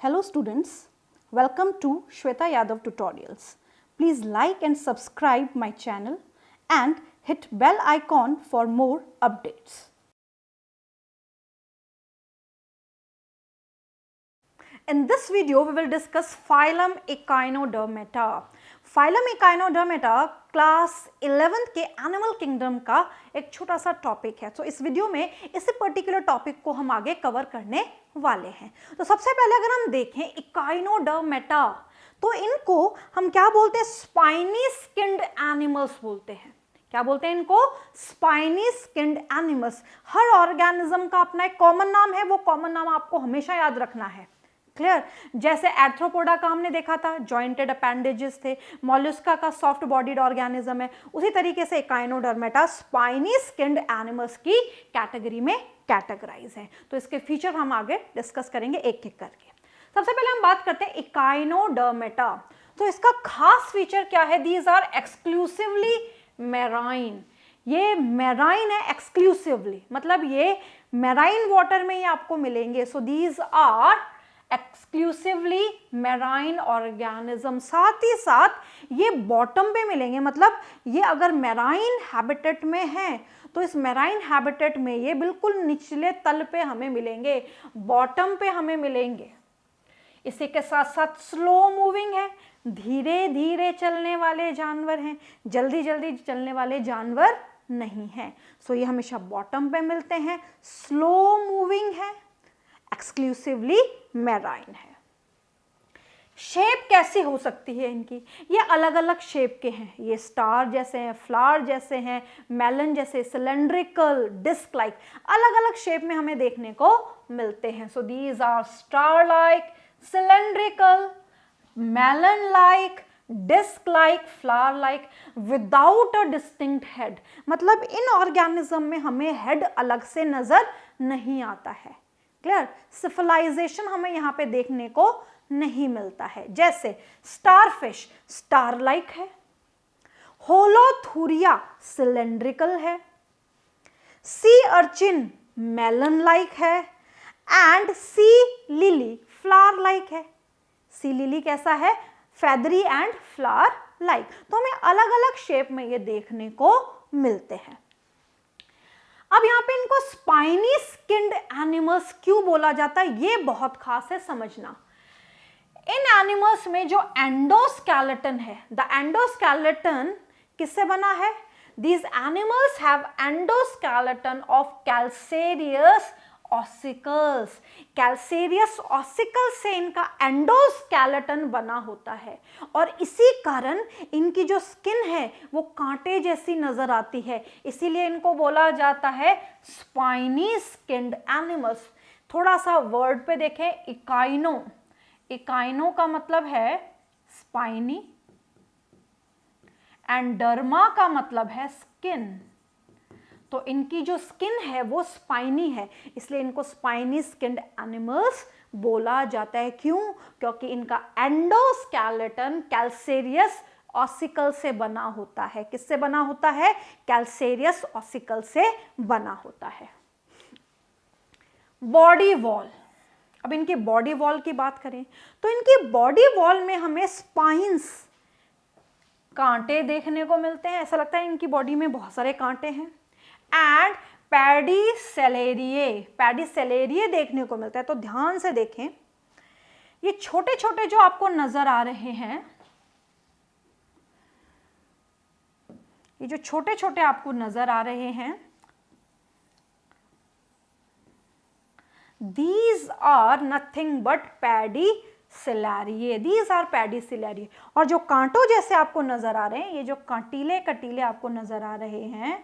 Hello students, welcome to Shweta Yadav Tutorials. Please like and subscribe my channel and hit bell icon for more updates. In this video, we will discuss phylum Echinodermata. Phylum Echinodermata class 11th के animal kingdom का एक छोटा सा topic है। तो इस video में इसी पर्टिकुलर टॉपिक को हम आगे कवर करने वाले हैं। तो सबसे पहले अगर हम देखें इकाइनोडर्मेटा, तो इनको हम क्या बोलते हैं? स्पाइनी स्किन्ड एनिमल्स बोलते हैं। क्या बोलते हैं इनको? Spiny skinned animals. हर ऑर्गेनिज्म का अपना एक कॉमन नाम है, वो कॉमन नाम आपको हमेशा याद रखना है। क्लियर? जैसे एर्थ्रोपोडा का हमने देखा था, जॉइंटेड अपेंडेजेस थे। मॉलस्का का सॉफ्ट बॉडीड ऑर्गेनिज्म है। उसी तरीके से इकाइनोडर्मेटा स्पाइनी स्किन्ड एनिमल्स की कैटेगरी में कैटेगराइज है। तो इसके फीचर हम आगे डिस्कस करेंगे एक एक करके। सबसे पहले हम बात करते हैं इकाइनोडर्मेटा। तो इसका खास फीचर क्या है? These are exclusively marine. ये मैराइन है एक्सक्लूसिवली, मतलब ये मैराइन वाटर में ही आपको मिलेंगे। So these are exclusively marine organism. साथ ही साथ ये बॉटम पे मिलेंगे, मतलब ये अगर मैराइन हैबिटेट में है तो इस मैराइन हैबिटेट में ये बिल्कुल निचले तल पे हमें मिलेंगे, बॉटम पे हमें मिलेंगे। इसी के साथ साथ स्लो मूविंग है, धीरे धीरे चलने वाले जानवर हैं, जल्दी जल्दी चलने वाले जानवर नहीं हैं। सो ये हमेशा बॉटम पे मिलते हैं, स्लो मूविंग है, एक्सक्लूसिवली मैराइन है। शेप कैसी हो सकती है इनकी? ये अलग अलग शेप के हैं। ये स्टार जैसे हैं, फ्लावर जैसे हैं, मेलन जैसे, सिलेंड्रिकल, डिस्क लाइक, अलग अलग शेप में हमें देखने को मिलते हैं। So these are star like, cylindrical, melon like, disc like, flower like, without a distinct head. मतलब इन ऑर्गेनिज्म में हमें हेड अलग से नजर नहीं आता है। क्लियर? सिफिलाइजेशन हमें यहाँ पे देखने को नहीं मिलता है। जैसे स्टारफिश स्टार लाइक है, होलोथुरिया सिलेंड्रिकल है, सी अर्चिन मेलन लाइक है, and sea lily flower like है। सी लिली कैसा है? Feathery and flower like. तो हमें अलग अलग शेप में ये देखने को मिलते हैं। अब यहाँ पे इनको स्पाइनी स्किन्ड एनिमल्स क्यों बोला जाता है, ये बहुत खास है समझना। इन एनिमल्स में जो एंडोस्केलेटन है, द एंडोस्केलेटन किससे बना है? These animals have endoskeleton of calcareous ossicles. Calcareous ossicle से इनका एंडोस्केलेटन बना होता है, और इसी कारण इनकी जो स्किन है वो कांटे जैसी नजर आती है। इसीलिए इनको बोला जाता है स्पाइनी स्किन्ड एनिमल्स। थोड़ा सा वर्ड पे देखें, इकाइनो। इकाइनो का मतलब है स्पाइनी, एंड डर्मा का मतलब है स्किन। तो इनकी जो स्किन है वो स्पाइनी है, इसलिए इनको स्पाइनी स्किन्ड एनिमल्स बोला जाता है। क्यों? क्योंकि इनका एंडोस्केलेटन कैल्सेरियस ऑसिकल से बना होता है। किससे बना होता है? कैल्सेरियस ऑसिकल से बना होता है। Body wall. अब इनकी बॉडी वॉल की बात करें तो इनकी बॉडी वॉल में हमें स्पाइंस, कांटे देखने को मिलते हैं। ऐसा लगता है इनकी बॉडी में बहुत सारे कांटे हैं। एंड पैडीसेलेरिये, पैडीसेलेरिये देखने को मिलता है। तो ध्यान से देखें, ये छोटे छोटे जो आपको नजर आ रहे हैं, ये जो छोटे छोटे आपको नजर आ रहे हैं, these are nothing but पैडीसेलेरिये। these are पैडीसेलेरिये। और जो कांटों जैसे आपको नजर आ रहे हैं, ये जो कटीले कटीले आपको नजर आ रहे हैं,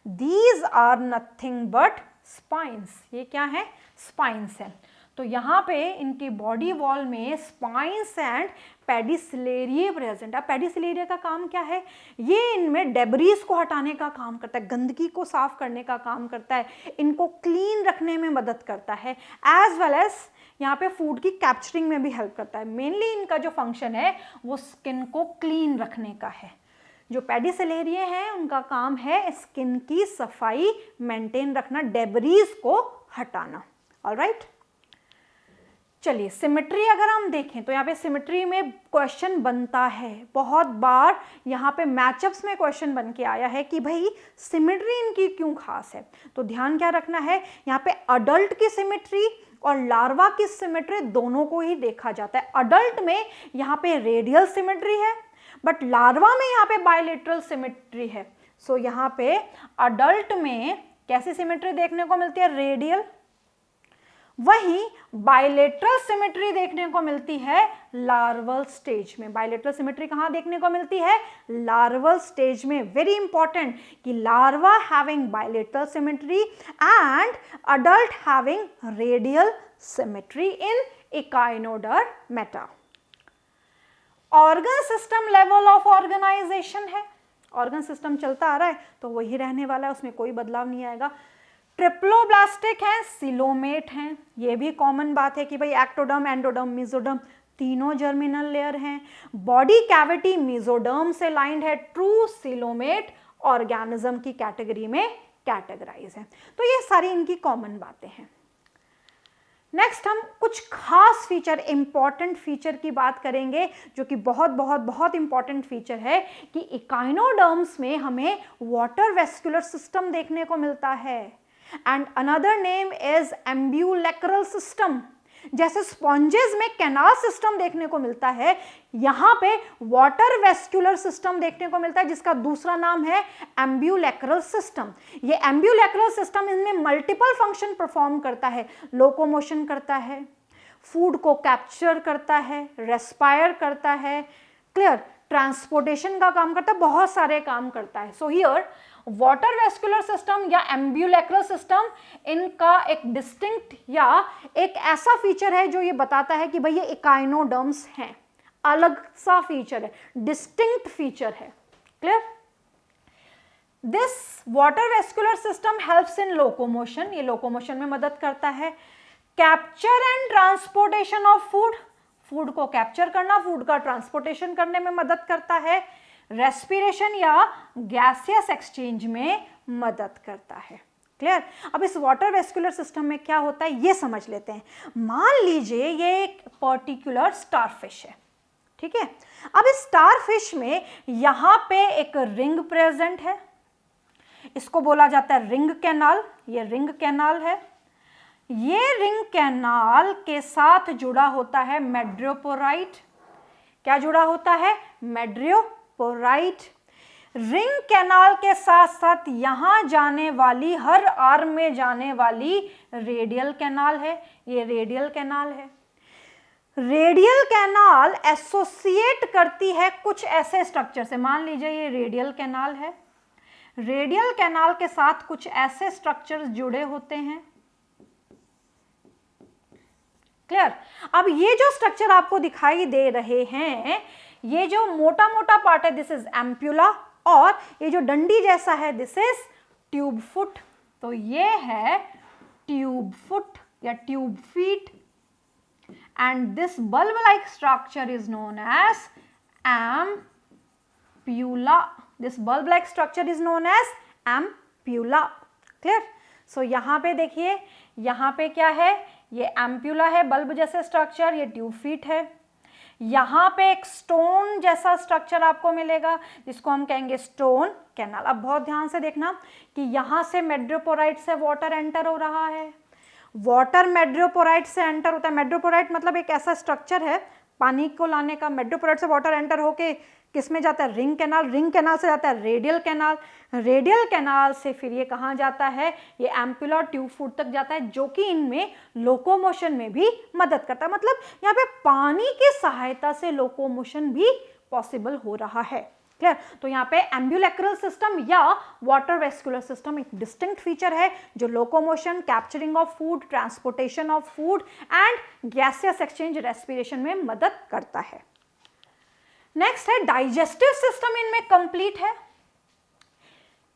these are nothing but spines। ये क्या है? स्पाइंस है। तो यहाँ पे इनकी बॉडी वॉल में स्पाइंस एंड पैडीसेलेरिये प्रेजेंट है। पैडीसेलेरिया का काम क्या है? ये इनमें डेब्रीज को हटाने का काम करता है, गंदगी को साफ करने का काम करता है, इनको क्लीन रखने में मदद करता है, एज वेल एज यहाँ पे फूड की कैप्चरिंग में भी हेल्प करता है। मेनली इनका जो फंक्शन है वो स्किन को क्लीन रखने का है। जो पैडीसेलेरिये हैं उनका काम है स्किन की सफाई मेंटेन रखना, डेब्रीज को हटाना। ऑलराइट, चलिए सिमेट्री अगर हम देखें तो यहाँ पे सिमेट्री में क्वेश्चन बनता है, बहुत बार यहाँ पे मैचअप्स में क्वेश्चन बन के आया है कि भाई सिमेट्री इनकी क्यों खास है। तो ध्यान क्या रखना है, यहाँ पे अडल्ट की सिमेट्री और लार्वा की सिमेट्री दोनों को ही देखा जाता है। अडल्ट में यहाँ पे रेडियल सिमेट्री है, बट लार्वा में यहाँ पे बायलेटरल सिमेट्री है। सो यहाँ पे अडल्ट में कैसी सिमेट्री देखने को मिलती है, रेडियल। वहीं बायलेटरल सिमेट्री देखने को मिलती है लार्वल स्टेज में। बायलेटरल सिमेट्री कहां देखने को मिलती है, लार्वल स्टेज में। वेरी इंपॉर्टेंट कि larva having bilateral symmetry and adult having radial symmetry in echinodermata. Organ system level of organisation है, ऑर्गन सिस्टम चलता आ रहा है तो वही रहने वाला है, उसमें कोई बदलाव नहीं आएगा। ट्रिप्लोब्लास्टिक हैं, सिलोमेट हैं, ये भी कॉमन बात है कि भाई एक्टोडर्म, एंडोडर्म, मेसोडर्म तीनों जर्मिनल लेयर हैं। बॉडी कैविटी मेसोडर्म से लाइंड है, ट्रू सिलोमेट ऑर्गेनिज्म की कैटेगरी में कैटेगराइज है। तो ये सारी इनकी कॉमन बातें हैं। नेक्स्ट हम कुछ खास फीचर, इंपॉर्टेंट फीचर की बात करेंगे जो कि बहुत बहुत बहुत इंपॉर्टेंट फीचर है कि इकाइनोडर्म्स में हमें वाटर वेस्कुलर सिस्टम देखने को मिलता है and another name is ambulacral system. जैसे स्पॉन्जेस में कैनाल सिस्टम देखने को मिलता है, यहां पे वाटर वेस्कुलर सिस्टम देखने को मिलता है जिसका दूसरा नाम है एम्ब्यूलेक्रल सिस्टम। ये एम्ब्यूलेक्रल सिस्टम इनमें मल्टीपल फंक्शन परफॉर्म करता है, लोकोमोशन करता है, फूड को कैप्चर करता है, रेस्पायर करता है, क्लियर, ट्रांसपोर्टेशन का काम करता है, बहुत सारे काम करता है। So here water vascular system या एम्ब्यूलेक्रल सिस्टम, इनका एक डिस्टिंक्ट या एक ऐसा फीचर है जो ये बताता है कि भाई ये इकाइनोडर्म्स हैं, अलग सा फीचर है, डिस्टिंक्ट फीचर है। Clear? This water vascular system helps in locomotion, ये लोकोमोशन में मदद करता है। Capture and transportation of food, food को कैप्चर करना, फूड का ट्रांसपोर्टेशन करने में मदद करता है। रेस्पिरेशन या गैसियस एक्सचेंज में मदद करता है। क्लियर? अब इस वाटर वेस्कुलर सिस्टम में क्या होता है ये समझ लेते हैं। मान लीजिए ये एक पर्टिकुलर स्टारफिश है, ठीक है। अब इस स्टारफिश में यहां पे एक रिंग प्रेजेंट है, इसको बोला जाता है रिंग कैनाल। ये रिंग कैनाल है, ये रिंग कैनाल के साथ जुड़ा होता है मैड्रियोपोराइट। क्या जुड़ा होता है? मैड्रियोपोराइट। रिंग कैनाल के साथ साथ यहां जाने वाली, हर आर्म में जाने वाली रेडियल कैनाल है, ये रेडियल कैनाल है। रेडियल कैनाल एसोसिएट करती है कुछ ऐसे स्ट्रक्चर से, मान लीजिए ये रेडियल कैनाल है, रेडियल कैनाल के साथ कुछ ऐसे स्ट्रक्चर्स जुड़े होते हैं। क्लियर? अब ये जो स्ट्रक्चर आपको दिखाई दे रहे हैं, ये जो मोटा मोटा पार्ट है दिस इज एम्प्यूला, और ये जो डंडी जैसा है दिस इज ट्यूब फुट। तो ये है ट्यूब फुट या tube feet, and this bulb like structure is known as ampulla. This bulb like structure is known as ampulla. Clear? So यहां पे देखिए, यहां पे क्या है, ये एम्प्यूला है, बल्ब जैसे स्ट्रक्चर, ये ट्यूब फीट है। यहां पे एक स्टोन जैसा स्ट्रक्चर आपको मिलेगा जिसको हम कहेंगे स्टोन कैनाल। अब बहुत ध्यान से देखना कि यहां से मैड्रियोपोराइट से वाटर एंटर हो रहा है, वाटर मैड्रियोपोराइट से एंटर होता है। मैड्रियोपोराइट मतलब एक ऐसा स्ट्रक्चर है पानी को लाने का। मैड्रियोपोराइट से वाटर एंटर होके किस में जाता है? Ring canal. रिंग कैनाल से जाता है रेडियल कैनाल। रेडियल कैनाल से फिर ये कहाँ जाता है? ये एम्प्यूला ट्यूब फुट तक जाता है, जो कि इनमें लोकोमोशन में भी मदद करता है। मतलब यहाँ पे पानी की सहायता से लोकोमोशन भी पॉसिबल हो रहा है। क्लियर? तो यहाँ पे एम्ब्यूलेक्रल सिस्टम या वाटर वेस्कुलर सिस्टम एक डिस्टिंक्ट फीचर है जो locomotion, capturing of food, transportation of food and gaseous exchange, respiration में मदद करता है। नेक्स्ट है डाइजेस्टिव सिस्टम, इनमें कंप्लीट है।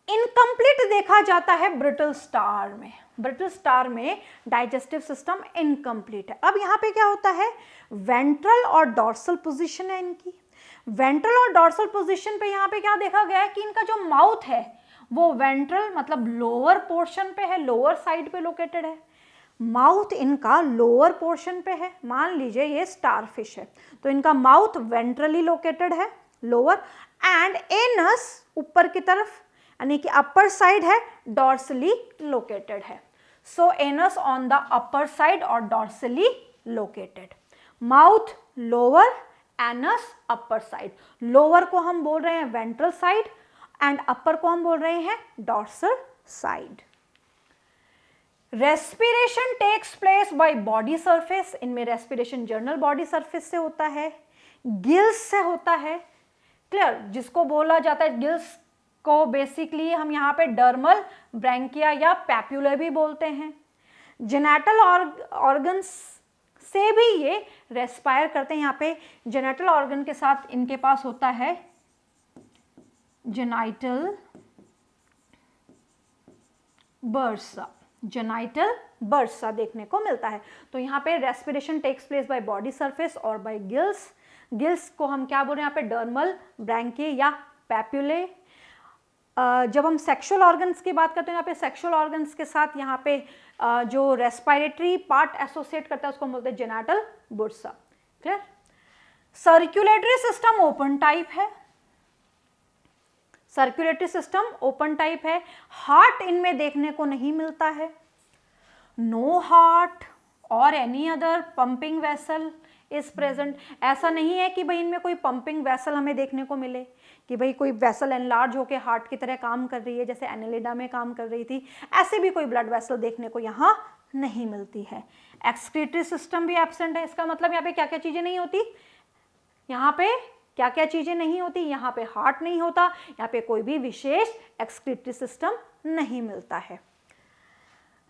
इनकम्प्लीट देखा जाता है ब्रिटल स्टार में। ब्रिटल स्टार में डाइजेस्टिव सिस्टम इनकम्प्लीट है। अब यहाँ पे क्या होता है? वेंट्रल और डॉर्सल पोजीशन है इनकी। वेंट्रल और डॉर्सल पोजीशन पे यहाँ पे क्या देखा गया है कि इनका जो माउथ है वो वेंट्रल मतलब लोअर पोर्शन पे है, लोअर साइड पे लोकेटेड है। माउथ इनका लोअर पोर्शन पे है, मान लीजिए ये स्टारफिश है तो इनका माउथ वेंट्रली लोकेटेड है लोअर, एंड एनस ऊपर की तरफ यानी कि अपर साइड है, डॉर्सली लोकेटेड है। So anus on the upper side और dorsally located, mouth lower, anus upper side. Lower को हम बोल रहे हैं वेंट्रल साइड एंड अपर को हम बोल रहे हैं dorsal side. Respiration takes place by body surface, इनमें रेस्पिरेशन जर्नल बॉडी सरफेस से होता है, गिल्स से होता है, क्लियर, जिसको बोला जाता है गिल्स को बेसिकली हम यहाँ पे डर्मल ब्रैंकिया या पैप्यूला भी बोलते हैं। जेनेटल ऑर्गन्स से भी ये रेस्पायर करते हैं। यहाँ पे जेनेटल ऑर्गन के साथ इनके पास होता है जेनाइटल बर्सा, जेनाइटल बर्सा देखने को मिलता है। तो यहाँ पे respiration takes place by body surface और बाय गिल्स। गिल्स को हम क्या बोल रहे हैं यहाँ पे, डर्मल ब्रैंकी या पैप्यूले। जब हम सेक्सुअल ऑर्गन्स की बात करते हैं यहाँ पे सेक्सुअल ऑर्गन्स के साथ यहाँ पे जो रेस्पिरेटरी पार्ट एसोसिएट करता है उसको हम बोलते हैं genital bursa, clear. Circulatory system open type है, सर्कुलेटरी सिस्टम ओपन टाइप है। हार्ट इनमें देखने को नहीं मिलता है, नो हार्ट और any other pumping vessel is present. ऐसा नहीं है कि भाई इनमें कोई पंपिंग वेसल हमें देखने को मिले कि भाई कोई वेसल एनलार्ज होकर हार्ट की तरह काम कर रही है जैसे एनेलिडा में काम कर रही थी, ऐसे भी कोई ब्लड वेसल देखने को यहाँ नहीं मिलती है। एक्सक्रीटरी सिस्टम भी एब्सेंट है। इसका मतलब यहाँ पे क्या क्या चीजें नहीं होती, यहाँ पे क्या क्या चीजें नहीं होती, यहाँ पे हार्ट नहीं होता, यहाँ पे कोई भी विशेष एक्सक्रीटरी सिस्टम नहीं मिलता है।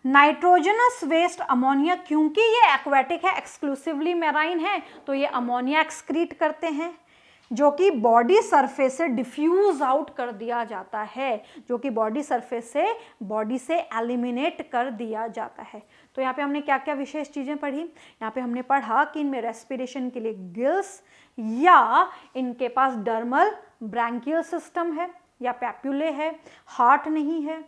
नाइट्रोजनस वेस्ट अमोनिया, क्योंकि ये एक्वेटिक है, एक्सक्लूसिवली मैराइन है, तो ये अमोनिया एक्सक्रीट करते हैं जो कि बॉडी सरफेस से डिफ्यूज आउट कर दिया जाता है, जो कि बॉडी सरफेस से बॉडी से एलिमिनेट कर दिया जाता है। तो यहाँ पे हमने क्या क्या विशेष चीज़ें पढ़ी, यहाँ पे हमने पढ़ा कि इनमें रेस्पिरेशन के लिए गिल्स या इनके पास डर्मल ब्रैंकियल सिस्टम है या पैप्यूले है, हार्ट नहीं है,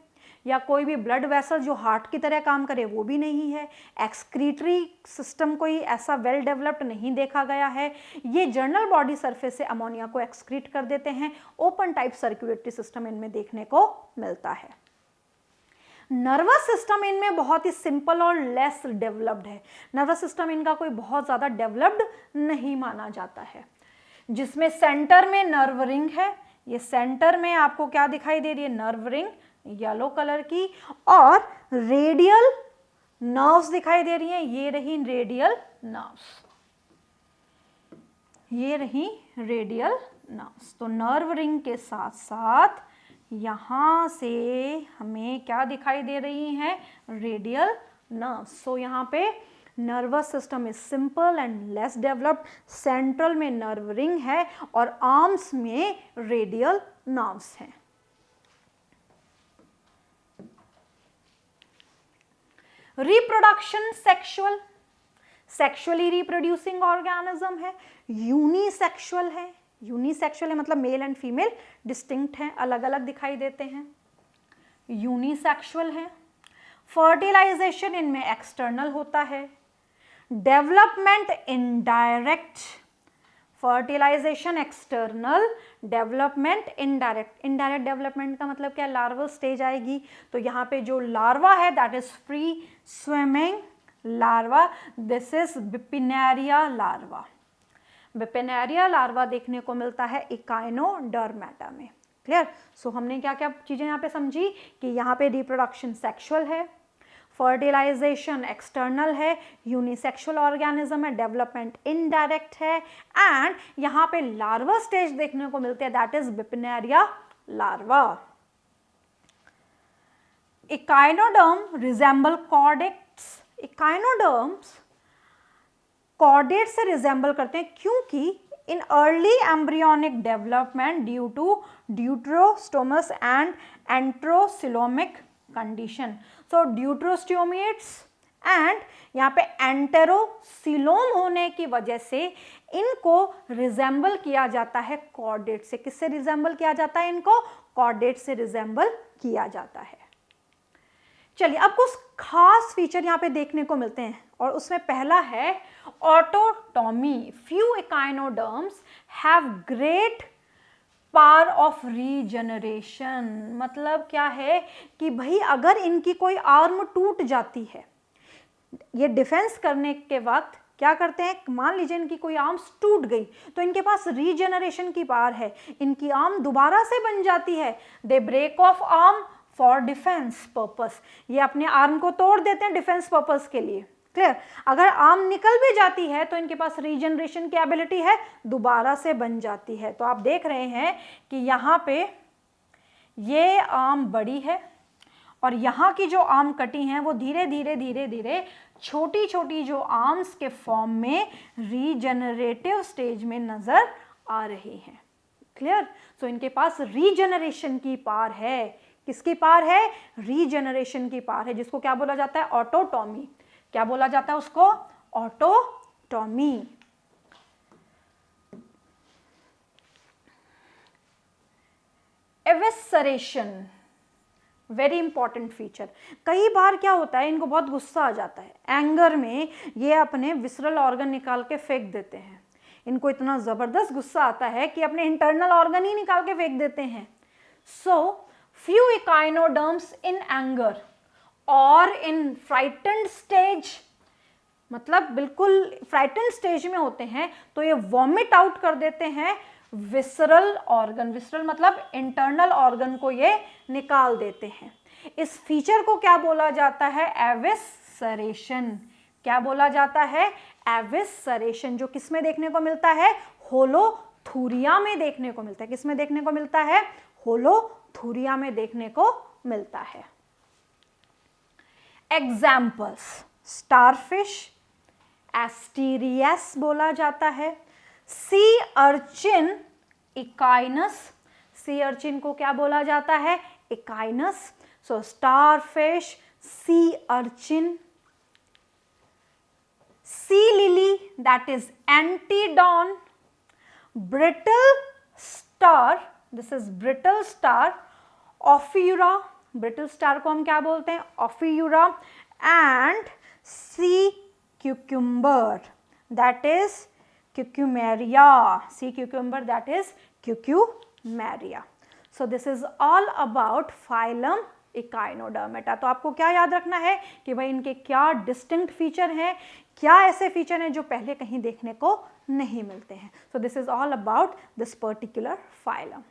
या कोई भी ब्लड वेसल जो हार्ट की तरह काम करे वो भी नहीं है, एक्सक्रीटरी सिस्टम कोई ऐसा वेल डेवलप्ड नहीं देखा गया है, ये जर्नल बॉडी सरफेस से अमोनिया को एक्सक्रीट कर देते हैं, ओपन टाइप सर्कुलेटरी सिस्टम इनमें देखने को मिलता है। नर्वस सिस्टम इनमें बहुत ही सिंपल और लेस डेवलप्ड है, नर्वस सिस्टम इनका कोई बहुत ज़्यादा डेवलप्ड नहीं माना जाता है, जिसमें सेंटर में नर्व रिंग है, ये सेंटर में आपको क्या दिखाई दे रही है, नर्व रिंग येलो कलर की, और रेडियल नर्व्स दिखाई दे रही हैं, ये रही रेडियल नर्व्स, ये रही रेडियल नर्व्स। तो नर्व रिंग के साथ साथ यहाँ से हमें क्या दिखाई दे रही हैं, रेडियल नर्व्स। सो यहाँ पे nervous system is simple and less developed, central में नर्व रिंग है और आर्म्स में रेडियल नर्व्स हैं। Reproduction sexual, sexually reproducing organism है, यूनिसेक्सुअल है, यूनिसेक्सुअल है मतलब मेल एंड फीमेल डिस्टिंक्ट हैं, अलग अलग दिखाई देते हैं, यूनिसेक्सुअल है। फर्टिलाइजेशन इनमें एक्सटर्नल होता है, development indirect, fertilisation external, development indirect. Indirect development का मतलब क्या, लार्वल स्टेज आएगी, तो यहाँ पे जो लार्वा है that is free swimming larva, this is bipinnaria larva. Bipinnaria larva देखने को मिलता है इकाइनोडर्मेटा में, क्लियर। सो हमने क्या क्या चीजें यहाँ पे समझी कि यहाँ पे रिप्रोडक्शन सेक्सुअल है, फर्टिलाइजेशन एक्सटर्नल है, यूनिसेक्सुअल ऑर्गेनिज्म है, डेवलपमेंट इनडायरेक्ट है, एंड यहाँ पे लार्वा स्टेज देखने को मिलते हैं that is bipinnaria larva. Echinoderm resemble chordates, echinoderms chordate से रिजेंबल करते हैं क्योंकि in early embryonic development due to deuterostomes and enterocoelomic condition, so deuterostomates and यहाँ पे एंटेरोसिलोम होने की वजह से इनको रिजेंबल किया जाता है कॉर्डेट से। किससे रिजेंबल किया जाता है इनको, कॉर्डेट से रिजेंबल किया जाता है। चलिए, अब कुछ खास फीचर यहाँ पे देखने को मिलते हैं और उसमें पहला है autotomy. Few echinoderms have great power of regeneration. मतलब क्या है कि भाई अगर इनकी कोई आर्म टूट जाती है, ये डिफेंस करने के वक्त क्या करते हैं, मान लीजिए इनकी कोई आर्म्स टूट गई तो इनके पास रीजनरेशन की पावर है, इनकी आर्म दोबारा से बन जाती है। They break off arm for defence purpose, ये अपने आर्म को तोड़ देते हैं डिफेंस पर्पस के लिए। क्लियर? अगर आर्म निकल भी जाती है तो इनके पास रीजनरेशन की एबिलिटी है, दोबारा से बन जाती है। तो आप देख रहे हैं कि यहाँ पे ये आर्म बड़ी है और यहाँ की जो आर्म कटी हैं वो धीरे धीरे धीरे धीरे छोटी छोटी जो आर्म्स के फॉर्म में रीजनरेटिव स्टेज में नजर आ रही हैं। क्लियर? सो इनके पास रीजनरेशन की पावर है। किसकी पावर है? रीजनरेशन की पावर है, जिसको क्या बोला जाता है? ऑटोटॉमी। क्या बोला जाता है उसको? Autotomy. Evisceration, very important feature. कई बार क्या होता है, इनको बहुत गुस्सा आ जाता है, एंगर में ये अपने विसरल ऑर्गन निकाल के फेंक देते हैं। इनको इतना जबरदस्त गुस्सा आता है कि अपने इंटरनल ऑर्गन ही निकाल के फेंक देते हैं। So few echinoderms in anger और इन फ्राइटेंड स्टेज, मतलब बिल्कुल फ्राइटेंड स्टेज में होते हैं तो ये वॉमिट आउट कर देते हैं विसरल ऑर्गन। विसरल मतलब इंटरनल ऑर्गन को ये निकाल देते हैं। इस फीचर को क्या बोला जाता है? एविसरेशन। क्या बोला जाता है? एविसरेशन, जो किस में देखने को मिलता है? होलोथूरिया में देखने को मिलता है। किस में देखने को मिलता है? होलोथूरिया में देखने को मिलता है। एग्जाम्पल्स, स्टारफिश, एस्टीरियस बोला जाता है, sea urchin, Echinus. Sea urchin को क्या बोला जाता है? Echinus. So starfish, sea urchin, sea lily, that is Antedon, brittle star, this is brittle star, Ophiura, brittle star को हम क्या बोलते हैं? Ophiura, and sea cucumber, that is Cucumaria. Sea cucumber, that is Cucumaria. So this is all about phylum Echinodermata. तो आपको क्या याद रखना है कि भाई इनके क्या डिस्टिंक्ट फीचर हैं, क्या ऐसे फीचर हैं जो पहले कहीं देखने को नहीं मिलते हैं. So this is all about this particular phylum.